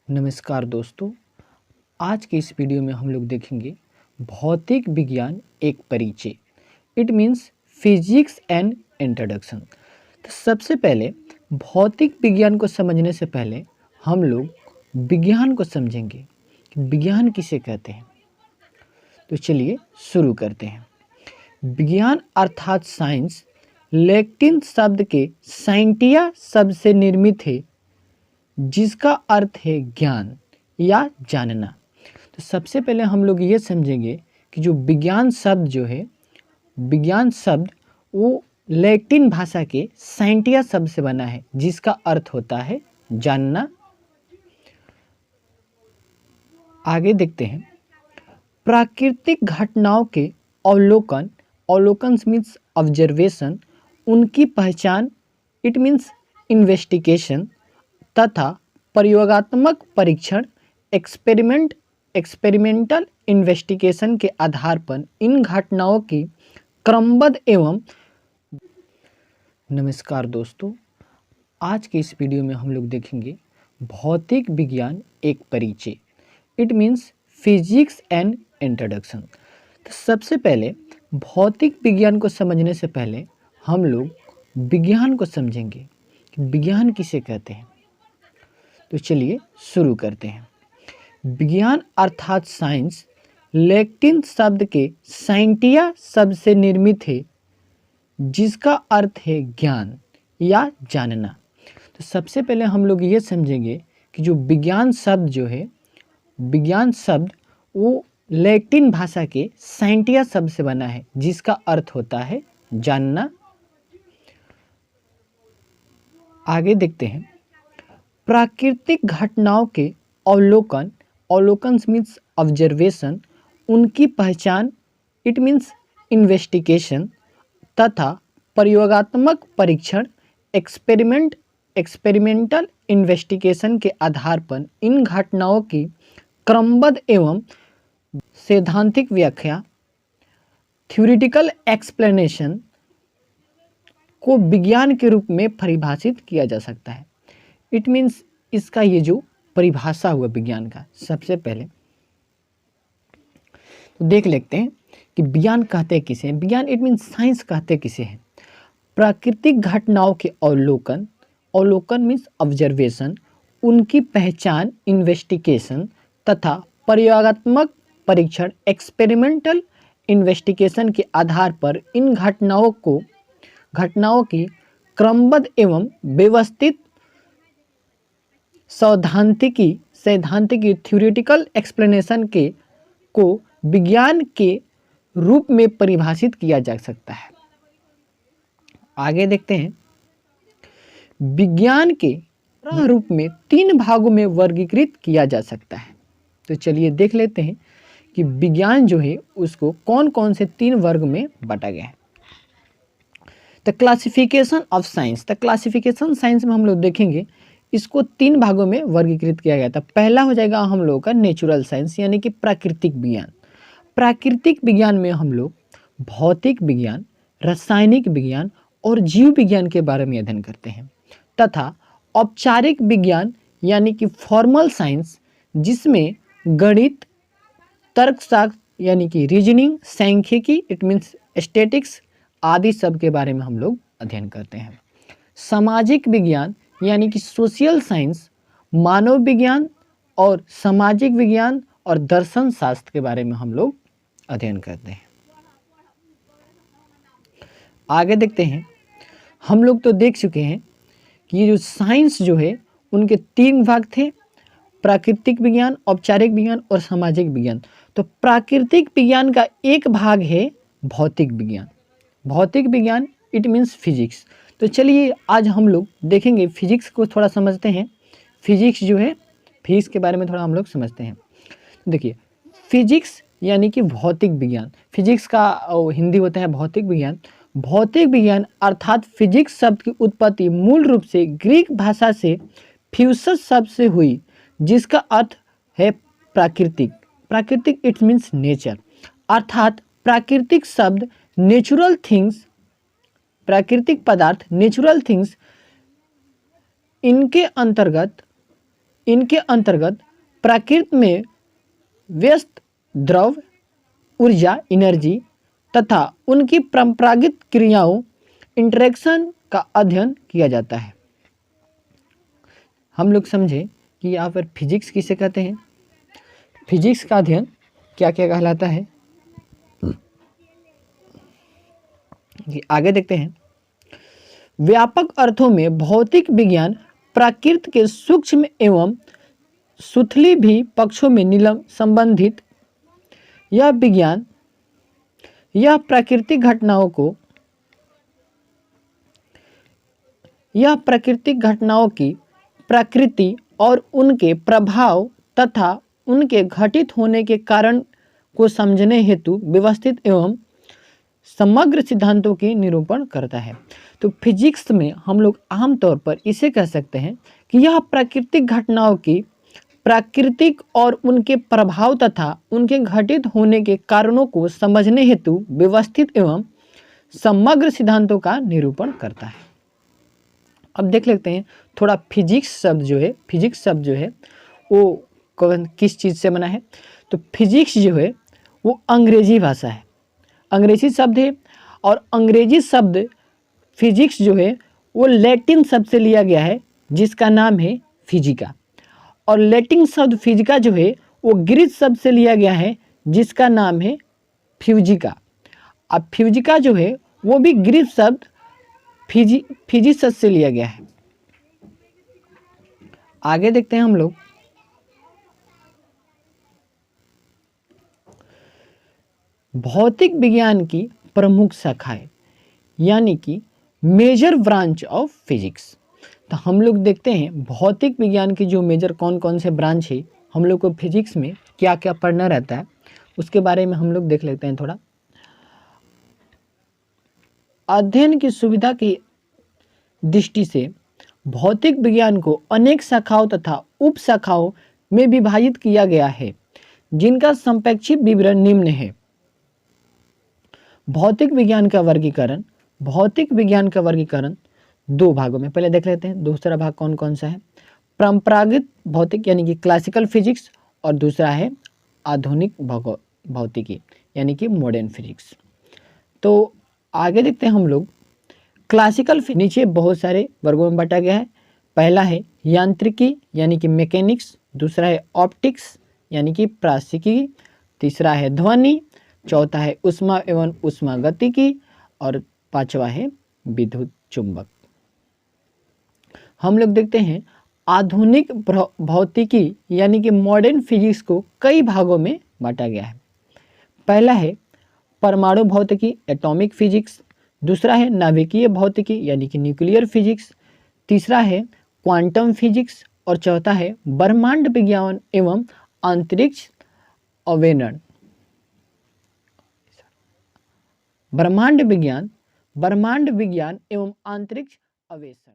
नमस्कार दोस्तों। आज के इस वीडियो में हम लोग देखेंगे भौतिक विज्ञान एक परिचय। It means physics and introduction. तो सबसे पहले भौतिक विज्ञान को समझने से पहले हम लोग विज्ञान को समझेंगे कि विज्ञान किसे कहते हैं। तो चलिए शुरू करते हैं। विज्ञान अर्थात साइंस लैटिन शब्द के साइंटिया शब्द से निर्मित है, जिसका अर्थ है ज्ञान या जानना। तो सबसे पहले हम लोग ये समझेंगे कि जो विज्ञान शब्द विज्ञान शब्द वो लैटिन भाषा के साइंटिया शब्द से बना है, जिसका अर्थ होता है जानना। आगे देखते हैं। प्राकृतिक घटनाओं के अवलोकन मीन्स ऑब्जर्वेशन, उनकी पहचान इट मीन्स इन्वेस्टिगेशन तथा प्रयोगात्मक परीक्षण एक्सपेरिमेंटल इन्वेस्टिगेशन के आधार पर इन घटनाओं की क्रमबद्ध एवं नमस्कार दोस्तों। आज के इस वीडियो में हम लोग देखेंगे भौतिक विज्ञान एक परिचय। It means physics and introduction. तो सबसे पहले भौतिक विज्ञान को समझने से पहले हम लोग विज्ञान को समझेंगे कि विज्ञान किसे कहते हैं। तो चलिए शुरू करते हैं। विज्ञान अर्थात साइंस लैटिन शब्द के साइंटिया शब्द से निर्मित है, जिसका अर्थ है ज्ञान या जानना। तो सबसे पहले हम लोग ये समझेंगे कि जो विज्ञान शब्द वो लैटिन भाषा के साइंटिया शब्द से बना है, जिसका अर्थ होता है जानना। आगे देखते हैं। प्राकृतिक घटनाओं के अवलोकन मीन्स ऑब्जर्वेशन, उनकी पहचान इट मीन्स इन्वेस्टिगेशन तथा प्रयोगात्मक परीक्षण एक्सपेरिमेंटल इन्वेस्टिगेशन के आधार पर इन घटनाओं की क्रमबद्ध एवं सैद्धांतिक व्याख्या थ्योरेटिकल एक्सप्लेनेशन को विज्ञान के रूप में परिभाषित किया जा सकता है। इट मीन्स इसका ये जो परिभाषा हुआ विज्ञान का, सबसे पहले तो देख लेते हैं कि विज्ञान कहते किसे हैं। विज्ञान इट मीन्स साइंस कहते किसे हैं। प्राकृतिक घटनाओं के अवलोकन मीन्स ऑब्जर्वेशन, उनकी पहचान इन्वेस्टिगेशन तथा प्रयोगात्मक परीक्षण एक्सपेरिमेंटल इन्वेस्टिगेशन के आधार पर इन घटनाओं की क्रमबद्ध एवं व्यवस्थित सैद्धांतिकी थ्योरेटिकल एक्सप्लेनेशन को विज्ञान के रूप में परिभाषित किया जा सकता है। आगे देखते हैं। विज्ञान के रूप में 3 भागों में वर्गीकृत किया जा सकता है। तो चलिए देख लेते हैं कि विज्ञान जो है उसको कौन कौन से 3 वर्ग में बांटा गया है। The classification of science. The classification science में हम लोग देखेंगे इसको 3 भागों में वर्गीकृत किया गया था। पहला हो जाएगा हम लोगों का नेचुरल साइंस यानी कि प्राकृतिक विज्ञान। प्राकृतिक विज्ञान में हम लोग भौतिक विज्ञान, रासायनिक विज्ञान और जीव विज्ञान के बारे में अध्ययन करते हैं। तथा औपचारिक विज्ञान यानी कि फॉर्मल साइंस, जिसमें गणित, तर्कशास्त्र यानी कि रीजनिंग, सांख्यिकी इट मीन्स स्टैटिक्स आदि सब के बारे में हम लोग अध्ययन करते हैं। सामाजिक विज्ञान यानी कि सोशल साइंस, मानव विज्ञान और सामाजिक विज्ञान और दर्शन शास्त्र के बारे में हम लोग अध्ययन करते हैं। आगे देखते हैं। हम लोग तो देख चुके हैं कि ये जो साइंस जो है उनके 3 भाग थे, प्राकृतिक विज्ञान, औपचारिक विज्ञान और सामाजिक विज्ञान। तो प्राकृतिक विज्ञान का एक भाग है भौतिक विज्ञान। भौतिक विज्ञान इट मीन्स फिजिक्स। तो चलिए आज हम लोग देखेंगे फिजिक्स को थोड़ा समझते हैं। फिजिक्स जो है फिजिक्स के बारे में थोड़ा हम लोग समझते हैं। देखिए फिजिक्स यानी कि भौतिक विज्ञान, फिजिक्स का हिंदी होता है भौतिक विज्ञान। भौतिक विज्ञान अर्थात फिजिक्स शब्द की उत्पत्ति मूल रूप से ग्रीक भाषा से फ्यूसस शब्द से हुई, जिसका अर्थ है प्राकृतिक। प्राकृतिक इट मीन्स नेचर, अर्थात प्राकृतिक शब्द नेचुरल थिंग्स, प्राकृतिक पदार्थ नेचुरल थिंग्स, इनके अंतर्गत इनके अंतर्गत प्रकृति में व्यस्त द्रव, ऊर्जा, एनर्जी तथा उनकी परंपरागत क्रियाओं, इंटरेक्शन का अध्ययन किया जाता है। हम लोग समझे कि यहाँ पर फिजिक्स किसे कहते हैं। फिजिक्स का अध्ययन क्या क्या कहलाता है, कि आगे देखते हैं। व्यापक अर्थों में भौतिक विज्ञान प्रकृति के सूक्ष्म एवं सुथली भी पक्षों में नीलम संबंधित यह विज्ञान यह प्राकृतिक घटनाओं की प्रकृति और उनके प्रभाव तथा उनके घटित होने के कारण को समझने हेतु व्यवस्थित एवं समग्र सिद्धांतों की निरूपण करता है। तो फिजिक्स में हम लोग आमतौर पर इसे कह सकते हैं कि यह प्राकृतिक घटनाओं की प्राकृतिक और उनके प्रभाव तथा उनके घटित होने के कारणों को समझने हेतु व्यवस्थित एवं समग्र सिद्धांतों का निरूपण करता है। अब देख लेते हैं थोड़ा फिजिक्स शब्द जो है वो किस चीज़ से बना है। तो फिजिक्स जो है वो अंग्रेजी भाषा है, अंग्रेजी शब्द है, और अंग्रेजी शब्द फिजिक्स जो है वो लैटिन शब्द से लिया गया है जिसका नाम है फिजिका, और लैटिन शब्द फिजिका जो है वो ग्रीक शब्द से लिया गया है जिसका नाम है फ्यूजिका। अब फ्यूजिका जो है वो भी ग्रीक शब्द फिजिक्स से लिया गया है। आगे देखते हैं हम लोग। भौतिक विज्ञान की प्रमुख शाखाएं यानी कि मेजर ब्रांच ऑफ फिजिक्स। तो हम लोग देखते हैं भौतिक विज्ञान की जो मेजर कौन कौन से ब्रांच है, हम लोग को फिजिक्स में क्या क्या पढ़ना रहता है उसके बारे में हम लोग देख लेते हैं थोड़ा। अध्ययन की सुविधा की दृष्टि से भौतिक विज्ञान को अनेक शाखाओं तथा उप शाखाओं में विभाजित किया गया है जिनका संक्षिप्त विवरण निम्न है। भौतिक विज्ञान का वर्गीकरण दो भागों में, पहले देख लेते हैं दूसरा भाग कौन कौन सा है। परंपरागत भौतिक यानी कि क्लासिकल फिजिक्स, और दूसरा है आधुनिक भौतिकी यानी कि मॉडर्न फिजिक्स। तो आगे देखते हैं हम लोग। क्लासिकल नीचे बहुत सारे वर्गों में बांटा गया है। पहला है यांत्रिकी यानी कि मैकेनिक्स, दूसरा है ऑप्टिक्स यानी कि प्राशिकी, तीसरा है ध्वनि, चौथा है ऊष्मा एवं ऊष्मागतिकी, और पांचवा है विद्युत चुंबक। हम लोग देखते हैं आधुनिक भौतिकी यानी कि मॉडर्न फिजिक्स को कई भागों में बांटा गया है। पहला है परमाणु भौतिकी एटॉमिक फिजिक्स, दूसरा है नाभिकीय भौतिकी यानी कि न्यूक्लियर फिजिक्स, तीसरा है क्वांटम फिजिक्स, और चौथा है ब्रह्मांड विज्ञान एवं अंतरिक्ष अवधारण। ब्रह्मांड विज्ञान एवं अंतरिक्ष अन्वेषण।